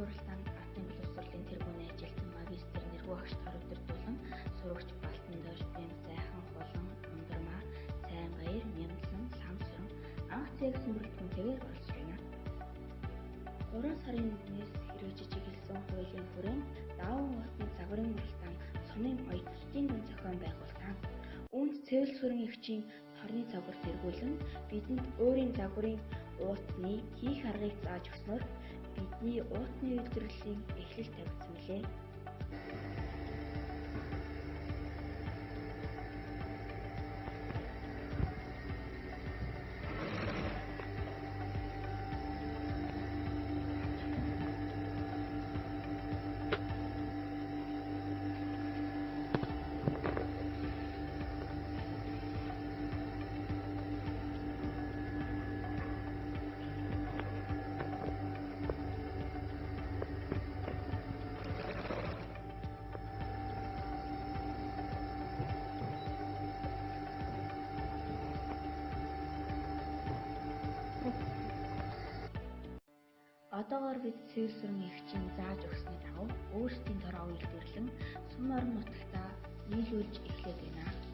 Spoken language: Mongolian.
уралдаанд ардын боловсролын тэргүүний ажилтан магистр нэргүй агштгаар удирдуулан сурагч Балтан Доржийн сайхан хулан ундрмаа сайн баяр нямлан ламсран анх зээгсэн бүрэлдэхүүнтэйгээр оролцож байна. 3 сарын 1-ээс хэрэгжиж эхэлсэн хуулийн хүрээнд Даван хотын загварын уралдаан сумын оёд хотын гүн зохион байгуулсан. Үүнд цэвэл сүрэн эгчийн торны загвар тэргүүлэн бидэнд өөрийн загварын уутны хийх аргыг зааж өгснөөр бидний уутны үйлдвэрлэлийн эхлэл тавигдсан билээ. Одоогоор бид цэвэр сүрэн эгчийн зааж өгсний дагуу өөрсдийн тороо үйлдвэрлэн сум орон нутагтаа нийлүүлж эхлээд байна.